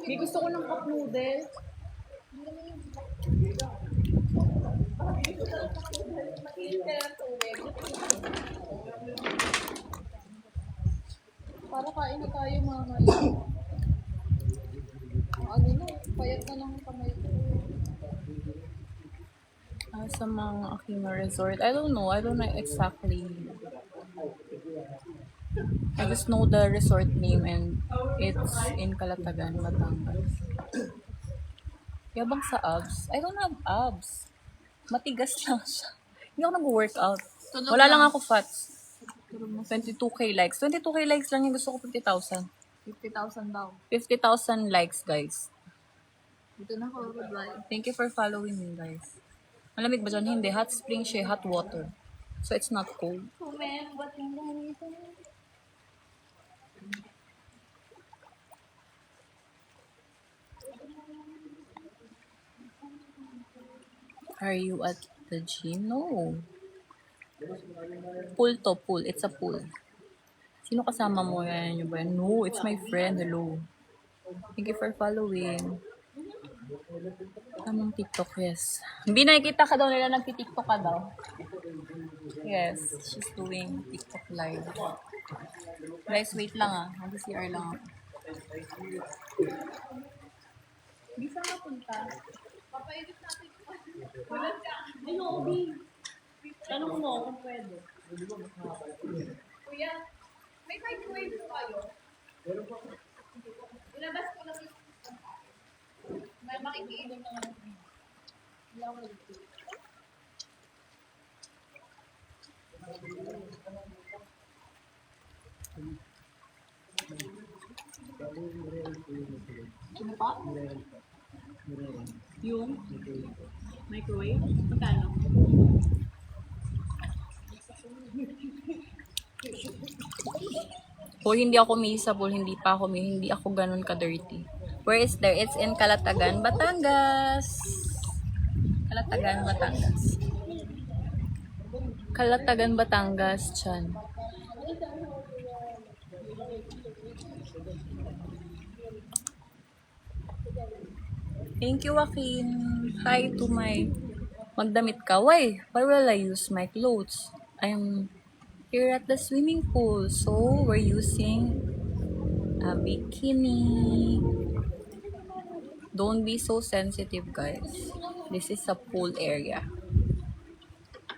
May gusto ko ng cup noodle. Para kain na tayo mamaya. Ano na, payat na lang ang kamay ko. Sa mga Aquino Resort, I don't know exactly. I just know the resort name and it's in Calatagan, Batangas. Yabang sa abs? I don't have abs. Matigas lang siya. Hindi ako nag-workout. Wala lang ako fats. 22k likes. 22k likes lang yung gusto ko 50,000. 50,000 daw. 50,000 likes, guys. Dito na ako reply. Thank you for following me, guys. Malamig ba dyan? Hindi. Hot spring siya, hot water. So, it's not cold. Comment, ba't yung ganito? Are you at the gym? No. Pool to, pool. It's a pool. Sino kasama mo? Yan nyo ba? No, it's my friend. Hello. Thank you for following. Tamang TikTok, yes. Hindi nakikita ka daw nila nagti-TikTok ka daw. Yes, she's doing TikTok live. Guys, wait lang ah. Mag-CR lang ako. Hindi saan napunta? Papaedit natin. Ay, no, Obi. Tanong mo kung pwede. Kuya, may microwave po kayo? Ilabas ko lang yung may makikiinom ng ano. Wala ko dito. Ano pa? Yung microwave? Magkano? Kung hindi ako sa pool, hindi ako ganun ka-dirty. Where is there? It's in Calatagan, Batangas. Calatagan, Batangas. Calatagan, Batangas, Chan. Thank you, Joaquin. Hi to my... Magdamit ka. Why? Why will I use my clothes? I'm here at the swimming pool. So, we're using a bikini. Don't be so sensitive, guys. This is a pool area.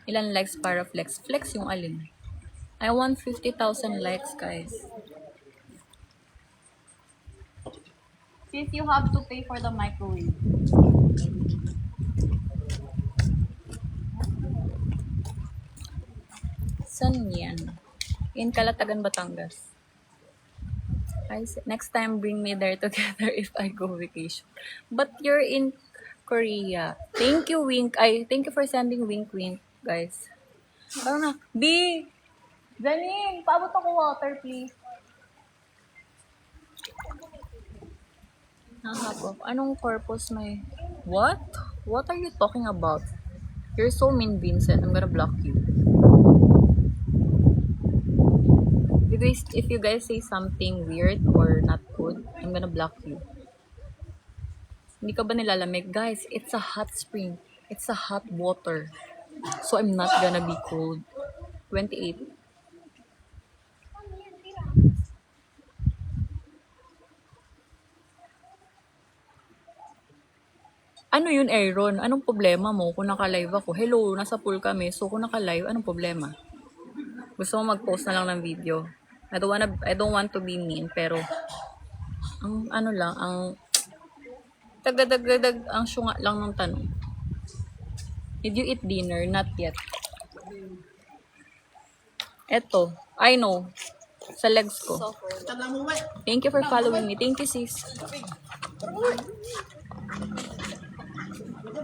Ilan likes para flex? Flex yung alin? I want 50,000 likes, guys. Since you have to pay for the microwave. Saan yan? In Calatagan, Batangas. Next time, bring me there together if I go vacation. But you're in Korea. Thank you, Wink. Thank you for sending Wink, guys. Parang na. B! Zaning! Paabot ako water, please. Nahapok. Anong purpose may... What? What are you talking about? You're so mean, Vincent. I'm gonna block you. If you guys say something weird or not good, I'm gonna block you. Hindi ka ba nilalamig? Guys, it's a hot spring. It's a hot water. So I'm not gonna be cold. 28. Ano yun, Aaron? Anong problema mo kung naka-live ako? Hello, nasa pool kami. So kung naka-live, anong problema? Gusto mo mag-post na lang ng video? I don't want to be mean, pero ang ano lang, ang tagadag ang syunga lang ng tanong. Did you eat dinner? Not yet. Eto, I know. Sa legs ko. Thank you for following me. Thank you, sis.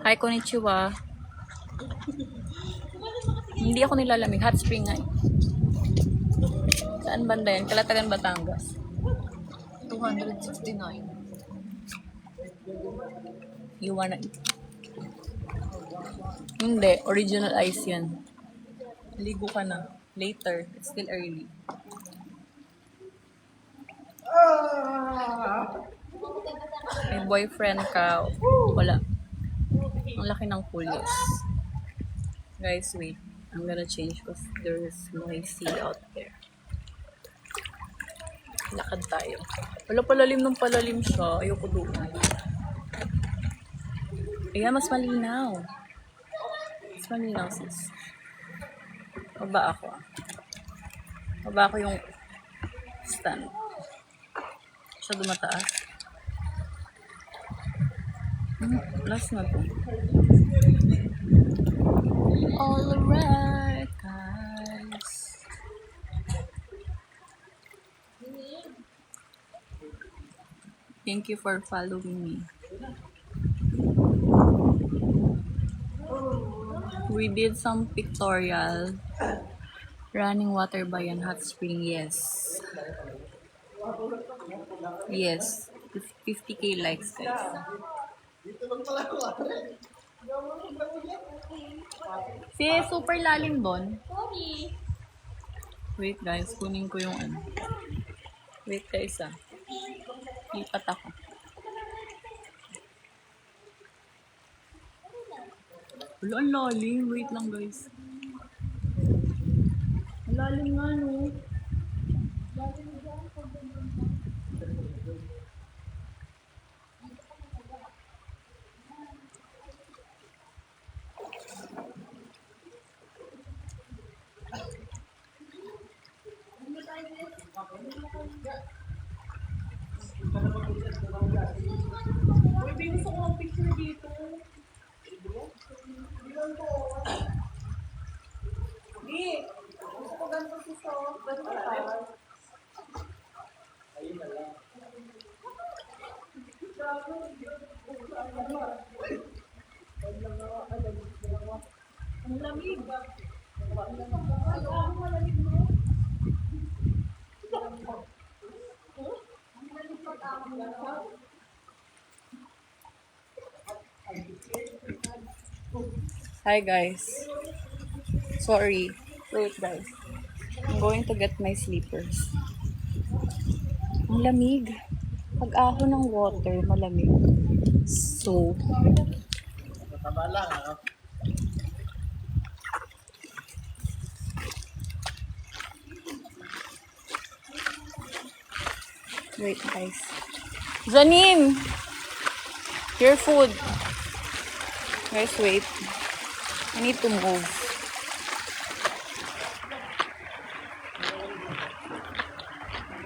Hi, konnichiwa. Hindi ako nilalamig. Hot spring nga. Saan banda yan? Calatagan, Batangas. 269. You wanna eat? Hindi. Original ice yan. Ligo ka na. Later. It's still early. boyfriend ka, wala. Ang laki ng pulis. Guys, wait. I'm gonna change because there's noisy out there. Lakad tayo. Wala, palalim ng palalim siya. Ayoko doon. Ayan, mas malinaw. Mas malinaw, sis. Baba ako. Baba ako yung stand. Siya dumataas. Last na to. Alright, guys. Thank you for following me. We did some pictorial. Running water by an hot spring, yes. Yes. 50k likes, guys. Si super lalim doon. Wait guys, kunin ko yung ano. Wait guys lipat ako. Wala, ang lalim. Wait lang guys. Ang lalim nga no. Pwede gusto ko ng picture dito. Gusto ko ganito si Sof. Ganito tayo. Ayun na lang. Ang lamig. Ang malamig mo. Hi guys. Sorry. Wait guys. I'm going to get my slippers. Ang lamig. Pag aho ng water, malamig. So, mataba lang wait guys. Janine! Your food. Guys, wait. I need to move.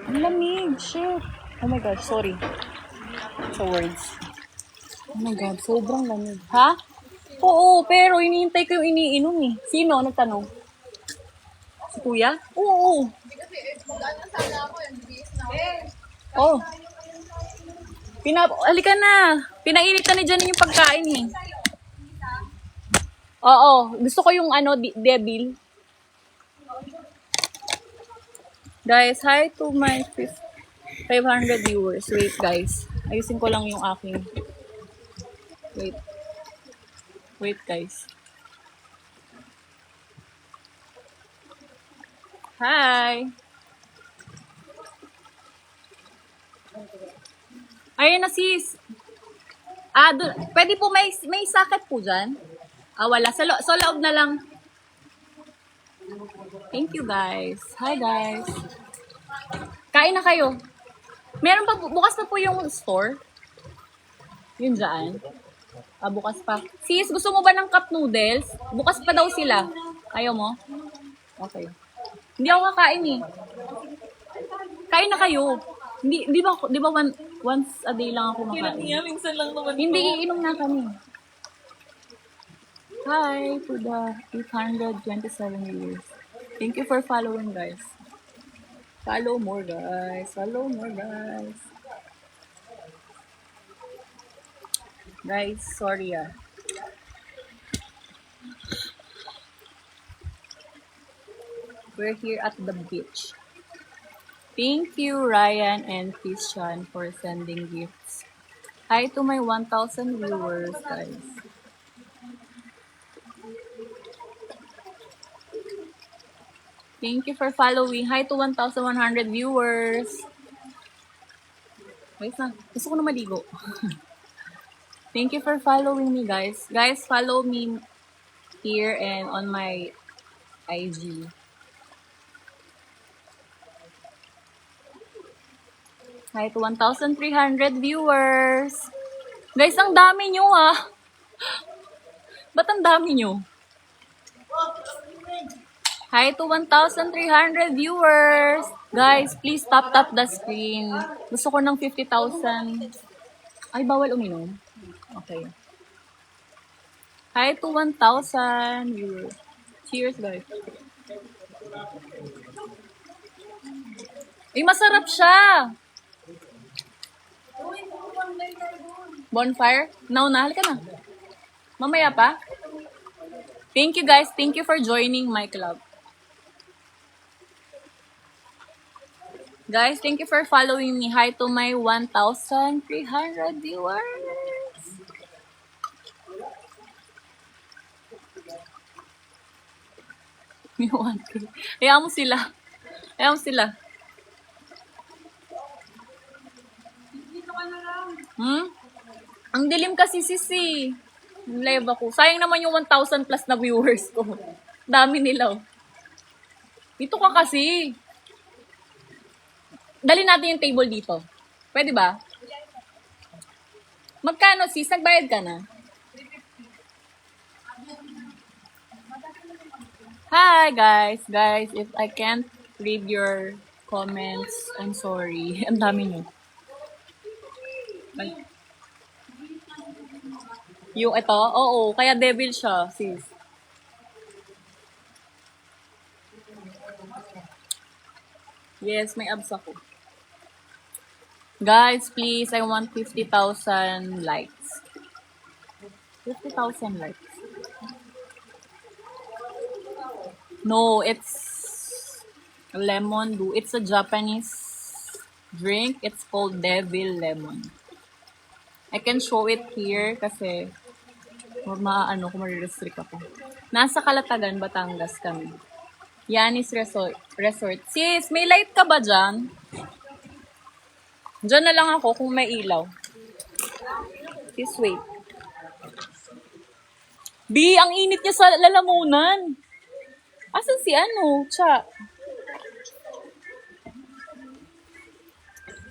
Ang lamig. Shit. Oh my God, sorry. Sa words. Oh my God, sobrang lamig. Ha? Oo, pero iniintay ko yung iniinom eh. Sino? Nagtanong? Si Kuya? Oo. Oh. Halika na. Pinainit na ni Janine yung pagkain eh. Oo. Gusto ko yung devil. Guys, hi to my 500 viewers. Wait guys. Ayusin ko lang yung aking. Wait. Wait guys. Hi. Ayun na sis. Pwede po may socket po dyan? Wala. Sa loob na lang. Thank you guys. Hi guys. Kain na kayo. Meron pa, bukas pa po yung store. Yun dyan. Bukas pa. Sis, gusto mo ba ng cup noodles? Bukas pa daw sila. Ayaw mo? Okay. Hindi ako kakain eh. Kain na kayo. Di ba once a day lang ako makain? Minsan lang naman. Hindi, iinom na kami. Hi to the 827 viewers. Thank you for following, guys. Follow more, guys. Follow more, guys. Guys, sorry We're here at the beach. Thank you, Ryan and Christian, for sending gifts. Hi to my 1,000 viewers, guys. Thank you for following. Hi to 1,100 viewers. Wait na. Gusto ko na maligo. Thank you for following me, guys. Guys, follow me here and on my IG. Hi to 1,300 viewers. Guys, ang dami nyo ah. Ba't ang dami nyo? Hi to 1,300 viewers. Guys, please tap the screen. Gusto ko ng 50,000. Ay, bawal uminom. Okay. Hi to 1,000 viewers. Cheers, guys. Ay, masarap siya. Bonfire? Now na, halika na. Mamaya pa. Thank you guys. Thank you for joining my club. Guys, thank you for following me. Hi to my 1,300 viewers. May 1K. Hayaan mo sila. Hayaan mo sila. Ang dilim kasi sisi. Live ako. Sayang naman yung 1,000 plus na viewers ko. Dami nila. Dito ka kasi. Dali natin yung table dito. Pwede ba? Magkano sis? Nagbayad ka na? Hi guys. Guys, if I can't read your comments, I'm sorry. Ang dami nyo. Yung ito? Oo, kaya devil siya, sis. Yes, may abs ako. Guys, please, I want 50,000 likes. 50,000 likes. No, it's lemon dew. It's a Japanese drink. It's called Devil Lemon. I can show it here kasi kung marirestrict ako. Nasa Calatagan, Batangas kami. Yanis Resort. Sis, may light ka ba dyan? Dyan na lang ako kung may ilaw. Sis, wait. B, ang init niya sa lalamunan. Asan si Cha?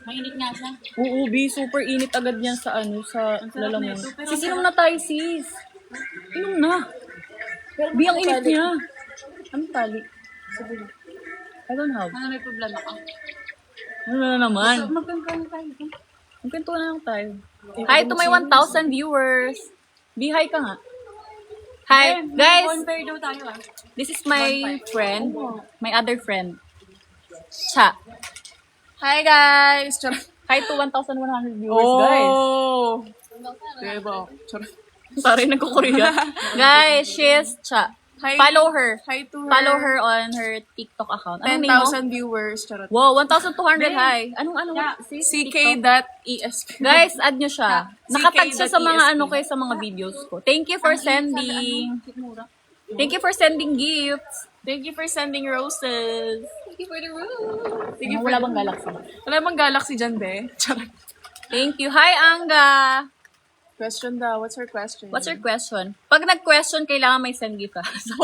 Mainit nga siya. Oo, B, super init agad yan sa sa lalamunan. Sis, inom na tayo, sis. Inom na. B, ang init niya. Anong tali? I don't have. May problema ka? Ano na naman? Magkano tayo? Magkwento na lang tayo. Hi to my 1,000 viewers. B, hi ka nga. Hi, guys. Bonfire daw tayo This is my friend. My other friend. Cha. Hi guys! Hi to 1,100 viewers, guys. Oh! Diba? Sorry, nagko-Korea. Guys, she's Cha. Hi. Follow her. Hi to her. Follow her on her TikTok account. Anong name mo? 10,000 viewers. Charot. Wow, 1,200. Hi. Anong Yeah. sis? TikTok? CK.ESQ. Guys, add nyo siya. Nakatag siya sa mga CK.ESP. sa mga videos ko. Thank you for sending. Thank you for sending gifts. Thank you for sending roses. Thank you for the rose. Thank you Wala bang galaxy? Wala bang galaxy dyan, be? Charot. Thank you. Hi, Angga. Question daw. What's her question? What's your question? Pag nag-question, kailangan may send gift ka. So,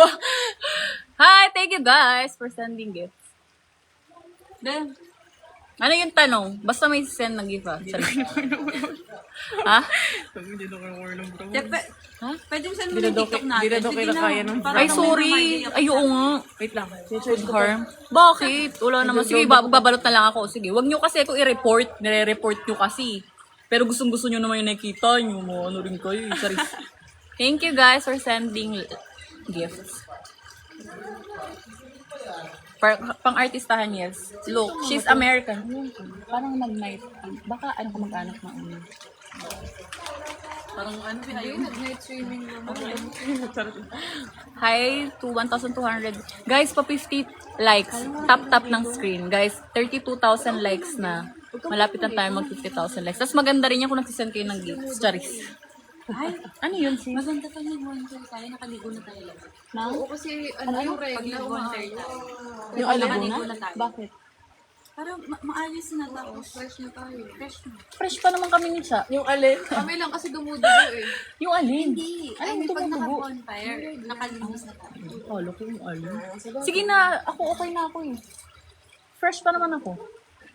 hi, thank you guys for sending gifts. Then, Ano yung tanong? Basta may send ng gift ha? Ha? Ha? pwede mo send mo ng TikTok natin. Di na daw kayo kaya nun. Ay, sorry. Ay, oo nga. Wait lang. Food harm. Bakit? Wala naman. Sige, babalot na lang ako. Sige, wag nyo kasi ako i-report. Nire-report nyo kasi. Pero gustong-gusto nyo naman yung nakikita nyo. Ano rin kayo. Sorry. Thank you guys for sending gifts. Pang-artistahan, yes. Look, she's American. Parang nag-night. Baka ano ka mag-anak na ano. Parang ano, ayun, night swimming naman. Hi to 1,200. Guys, pa 50 likes. Tap ng screen. Guys, 32,000 likes na. Malapit na tayo mag 50,000 likes. Tapos maganda rin yan kung nagsisend kayo ng gifts. Charis. Ay, Ano yun, sis? maganda pa yung bonfire tayo. Nakaligo na tayo. Oo, kasi ano yung regla, Yung Alabuna? na tayo. Bakit? Para maayos na tapos fresh na tayo. Fresh na. Fresh pa naman kami ni Cha. Yung alin? Kami lang kasi dumudugo eh. Yung alin? Hindi. Ay, Ay, pag tumutugo. naka-bonfire, nakalinis na tayo. Kala ko yung alin. Sige na, ako okay na ako eh. Fresh pa naman ako.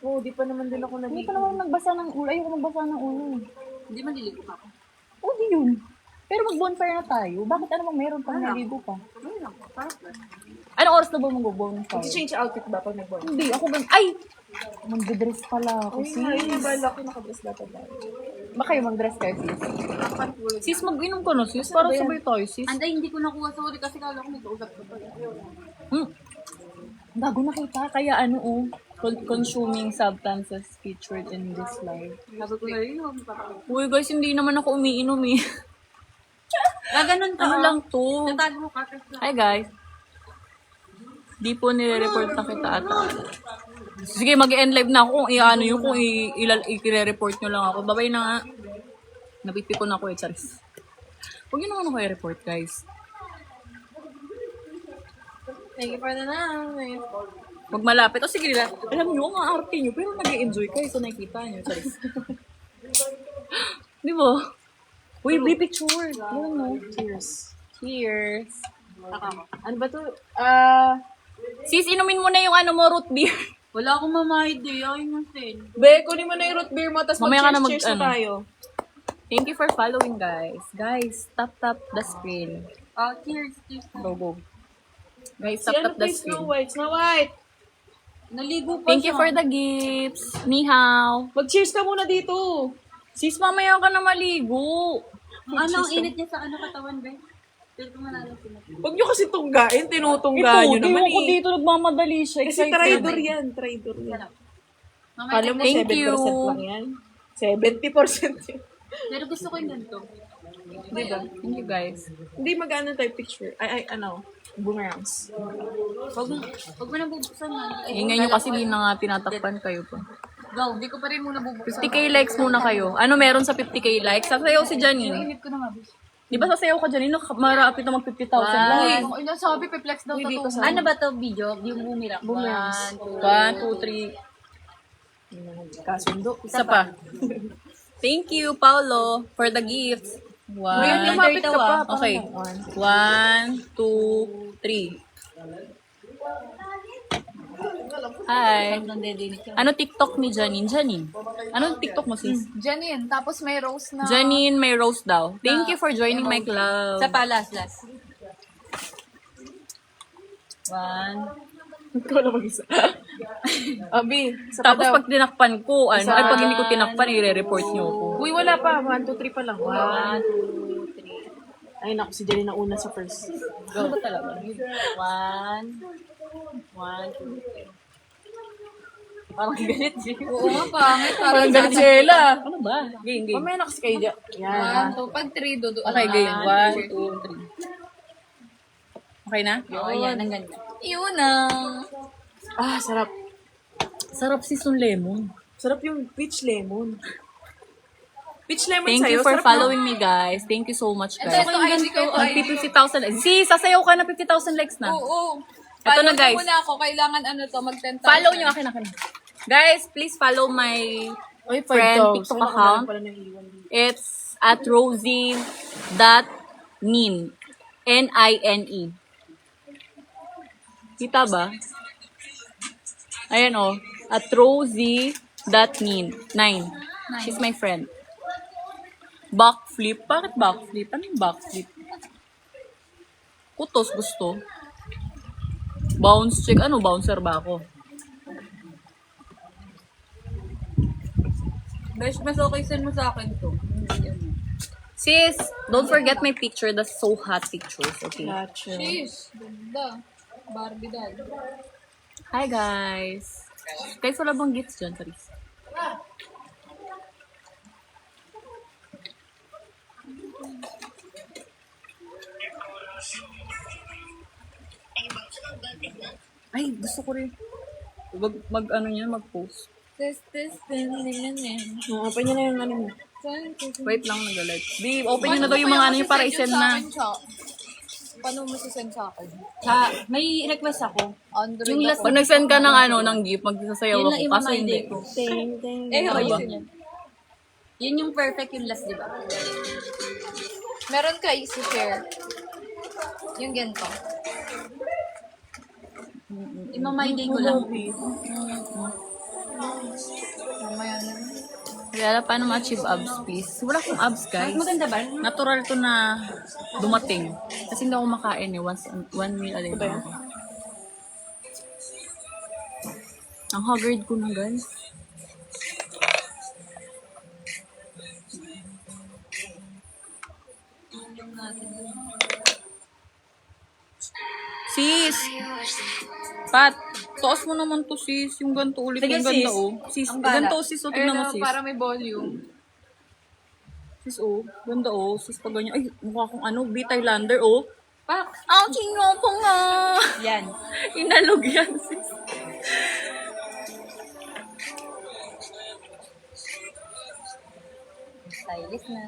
Oo, di pa naman din ako Hindi nag- pa naman nagbasa ng ulo. Ayoko magbasa ng ulo. Hindi maliligo pa ako. O, di yun. Pero mag-bonfire na tayo. Bakit ano bang meron pang naligo pa? Ayun lang po. Para fresh. Anong oras na ba mag-bonfire? Mag-change outfit ba pag nag-work? Hindi, ako ba? Ay! Mag-dress pala ako, Ay, sis. nabala ko nakadress dapat tayo. Ba kayo mag-dress kayo, sis? Nakapantulog. Sis, mag-inom ka na, sis. Para sabay tayo, sis. Anday, hindi ko nakuha. Sorry kasi kala ko nag-uusap ko pa. Hmm. Bago nakita, kaya ano oh, consuming substances featured in this live. Sabi ko na rin yung Uy guys, hindi naman ako umiinom eh. ganun ka. Ano lang to? Tatago ka. Kasi Hi guys. Di po nire-report na kita ata. Sige, mag-end live na ako kung i-ano yun, kung i-report nyo lang ako. Babay na nga. Napipikon ako eh, charis. Huwag nyo naman ako i-report guys. Thank you for the night. Huwag malapit. O sige nila, alam nyo, ang arte nyo, pero nag-enjoy kayo sa nakikita nyo, charis. Di ba? Uy, be picture. Yun no. Cheers. Cheers. Ano ba to? Sis, inumin mo na yung ano mo, root beer. wala akong mamahid eh. Ayun yung sin. Be, kunin mo na yung root beer mo, tapos Mamaya ka na mag-cheers ano. na tayo. Thank you for following, guys. Guys, tap the screen. Cheers. Cheers. Go, go. Guys, Si tap ano the pa screen. Snow White? Snow White! Naligo pa Thank you siya. for the gifts. Ni hao. Mag-cheers ka muna dito. Sis, mamaya ka na maligo. Ang init niya sa katawan, be? Pero kung malalasing natin. Huwag nyo kasi tunggain, tinutunggaan nyo naman ko eh. dito nagmamadali siya. Kasi Excited. traitor yan, traitor yan. Mamaya, Alam mo, Thank 7% you. lang yan. 70% yun. pero gusto ko yung ganito. Diba? Thank you, guys. Hindi mag-ano tayo picture. Boomerangs. Huwag mo na bubuksan na. Ingay nyo kasi hindi na nga tinatakpan kayo pa. Go, hindi ko pa rin muna bubuksan. 50k likes muna kayo. Ano meron sa 50k likes? Sasayaw si Janine. Init ko na nga, bis. Di ba sasayaw ka Janine? Marapit na mag 50,000 likes. Ay, sabi, pe-flex daw Uy, dito to. sa- Ano ba to video? Yung bumirang. Boomerangs. 1, 2, 3. Kasundo. Isa pa. Thank you, Paulo, for the gifts. Ngayon, One. lumapit ka pa. Okay. One. 1, 2, 3. Hi. Ano TikTok ni Janine? Janine. Ano TikTok mo, sis? Janine, tapos may rose na. Janine, may roast daw. Thank you for joining my club. Sa palas, last. 1. Ikaw lang mag-isa. Abi, sa Tapos daw. pag tinakpan ko, Isa. ay pag hindi ko tinakpan, i-report niyo ako. Uy, wala pa. 1, 2, 3 pa lang. 1, 2, 3. Ay, naku, si Jenny na una sa first. Go ba talaga? 1, 2, 3. Parang galit siya. Oo nga, pangit. Parang galit si Ella. Ano ba? Game, game. Mamaya na kasi kayo dyan. Yan. Pag 3, dodo. Okay, game. 1, 2, 3. Okay na? Oo, yan. Ang ganda. Yun na. Ah, sarap. Sarap si Sun Lemon. Sarap yung peach lemon. Peach lemon Thank sa'yo. you for sarap following me, guys. Thank you so much, guys. Ito, ID ko. Magpi 50,000 likes. Si, sasayaw ka na 50,000 likes na. Oo. Ito na, guys. Follow muna ako. Kailangan ano to, mag-10,000. Follow nyo, akin. Guys, please follow my Ay, friend 5,000. TikTok Saka account. pala ng iwan dito. It's at rosie.nin. N-I-N-E. Kita ba? Ayan o. At rosie.nin. 9. She's my friend. Backflip? Bakit backflip? Ano yung backflip? Kutos gusto. Bounce check. Ano, bouncer ba ako? Besh, mas okay send mo sa akin to. Sis, don't forget my picture. The so hot pictures, okay? Gotcha. Cheese. Ganda. Barbie doll. Hi, guys. Guys, wala bang gifts dyan, Charis? Ay, gusto ko rin. Ano niya, mag-post. Open niyo na yung ano mo. Wait lang, nag-like. Babe, open nyo na daw yung mga ano nyo para isend na. Paano mo sisend sa akin? May request ako. Android Yung last- ako. Pag nag-send ka ng ng gift, magsasayaw Yun ako. lang Kaso i-my hindi. day ko. Eh, Ano ba? Yun yung perfect yung last, di ba? Meron ka i-share. Yung ganito. Ima-my day ko lang. Mamaya na. Kaya paano ma-achieve abs, please? Wala akong abs, guys. Maganda ba? Natural to na dumating. Kasi hindi ako makain eh. One meal a day lang ako. Ang haggard ko na, guys. Sis! Pat, taas mo naman to, sis. Yung ganito ulit. Sige, Yung ganda, sis. oh. Sis, Ang bala. ganito, sis. O, tignan mo, sis. Para may volume. Sis, oh. Ganda, oh. Sis, pag ganyan. Ay, mukha akong B-Thailander, oh. Pak! Ang chingo po nga. Yan. Inalog yan, sis. Stylist na.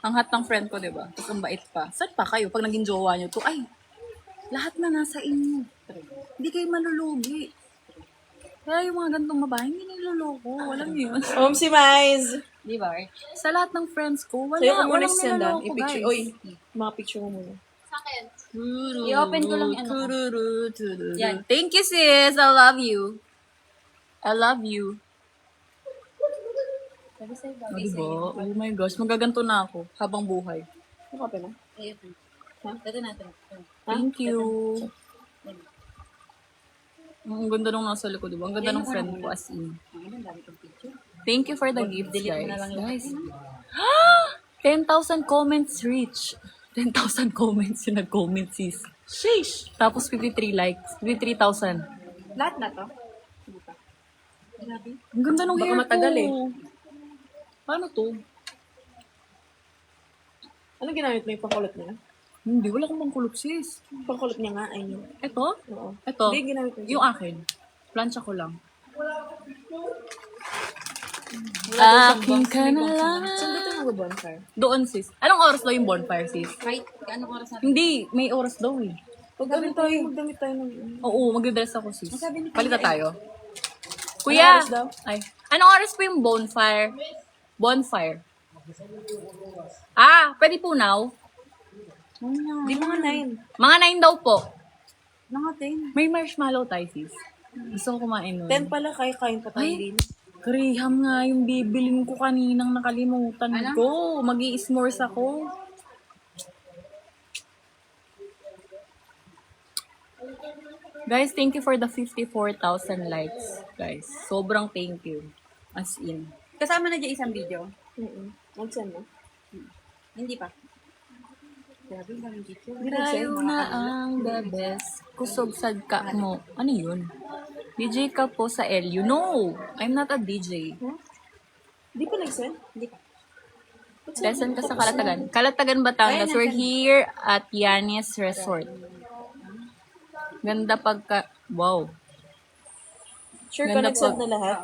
Ang hot ng friend ko, di ba? Tapos ang bait pa. Saan pa kayo pag naging jowa nyo to? Ay, lahat na nasa inyo. Hindi kayo malulugi. Kaya yung mga gantong babae, hindi niloloko. Walang yun. Si Mais. Di ba? Sa lahat ng friends ko, wala. Sa'yo ko muna Walang send niloloko, I-picture. guys. Oy, mga picture mo muna. Sa akin. I-open ko lang yung ano ko. Yan. Yan. Thank you, sis. I love you. I love you. Sabi sa'yo ba? Oh, diba? Oh my gosh, magaganto na ako habang buhay. Ano ka pala? Ha? Ito natin. Thank you. Ang ganda nung nasa likod, diba? Ang ganda ng friend ko as in. Thank you for the gift, guys. Guys. 10,000 comments reach. 10,000 comments yung nag-comment, sis. Sheesh! Tapos 53 likes. 53,000. Lahat na to? Ang ganda ng Baka hair matagal ko. eh. Paano to? Ano ginamit mo yung pangkulot niya? Hindi, wala akong pangkulot, sis. Pangkulot niya nga ay yun. Ito? Oo. Ito? Hindi, ginamit mo Yung akin. Plancha ko lang. Aking ka na lang. Saan ba ito mag-bonfire? Doon, sis. Anong oras daw yung bonfire, sis? Kahit anong oras natin? Hindi, may oras daw eh. Magdamit tayo ng... Oo, magdadress ako, sis. Sabi ni Palita Kuya, tayo. Kuya! oras daw? Ay, anong oras po yung bonfire? Bonfire. Ah, pwede po now? Di mga 9. Mga 9 daw po. Mga May marshmallow tayo, sis. Gusto ko kumain nun. 10. 10 pala, kain pa tayo Ay. din. Graham nga yung bibilin ko kaninang nakalimutan ko. Mag-i-s'mores ako. Guys, thank you for the 54,000 likes. Guys, sobrang thank you. As in. Kasama na dyan isang video? Nag-send mo? Hindi pa. Grabe yung daming video. Tayo na ang the best. Kusog sad ka mo. Ano yun? DJ ka po sa LU. No! I'm not a DJ. Di pa nag-send? Hindi pa. Lesson ka sa Kalatagan. Kalatagan, Batangas. We're here at Yanis Resort. Ganda pagka... Wow. Sure ka Ganda nag-send po. na lahat?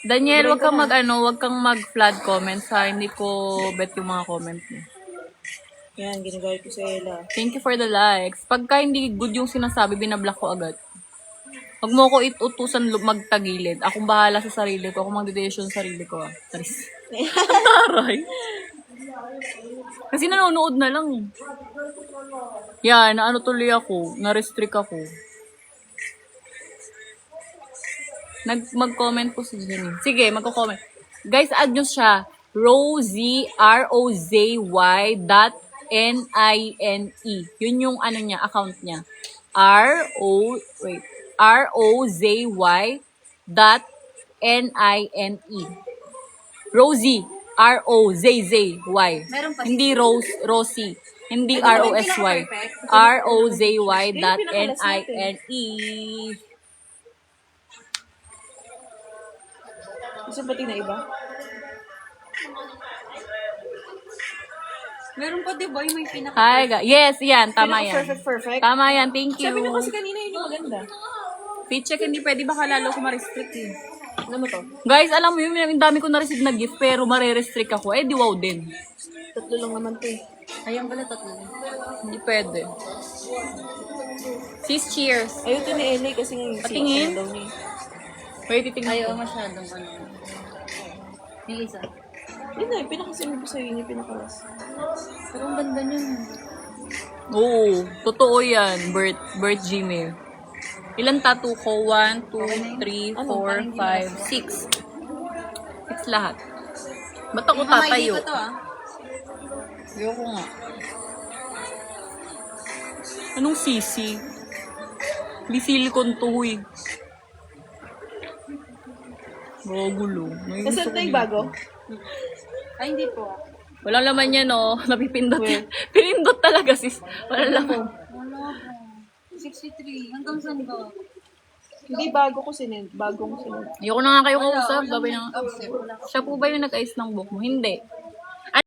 Daniel, wag kang wag kang mag-flood comments ha. Hindi ko bet yung mga comment mo. Yan, ginagawin ko sa Ella. Thank you for the likes. Pagka hindi good yung sinasabi, binablock ko agad. Huwag mo ko utusan magtagilid. Akong bahala sa sarili ko. Ako magde-decision sa sarili ko. Taris. Taray. Kasi nanonood na lang. Yan, naano tuloy ako. Na-restrict ako. Mag-comment po si Jenny. Sige, magko-comment. Guys, add nyo siya. Rozy, ROZY.NINE. Yun yung ano niya, account niya. ROZY.NINE. Rozy. R-O-Z-Z-Y. Meron pa. Hindi Rosie. Hindi R-O-S-Y. R-O-Z-Y.NINE. Gusto pati na iba? Meron pa, di ba? Yung may pinaka... Hi, guys. Yes, yan. Tama yan. Perfect. Tama yan. Thank you. Sabi mo kasi kanina yun yung maganda. Fit check, hindi pwede baka lalo ko ma-restrict eh. Ano mo to? Guys, alam mo yun, yung dami ko na-receive na gift pero marerestrict ako. Eh, di wow din. 3 lang naman to eh. Ayan pala, 3. Hindi pwede. Sis, cheers. Ayaw to ni LA kasi ngayon Patingin? daw niya. Wait, titignan Ayaw ko. masyadong ano. Yung isa. Yun na, pinakasunod ko sa'yo yun yung pinakalas. Pero ang ganda niyan. Oo, totoo yan. Bert Jimmy. Ilan tattoo ko? 1, 2, 3, 4, 5, 6. 6 lahat. Ba't ako tatayo? Dito to ah. Ayoko nga. Anong sisi? Hindi silicone to, huy. Gulo. Nasaan tayo bago? Ay, hindi po ah. Walang laman yan, no? Napipindot yan. Pinindot talaga, sis. Walang laman. Wala po. 63. Hanggang saan ba? Hindi bago ko sinend. Bagong sinend. Ayoko na nga kayo kausap. Gabay na nga. Upset. Wala. Siya po ba yung nag-ayos ng book mo? Hindi.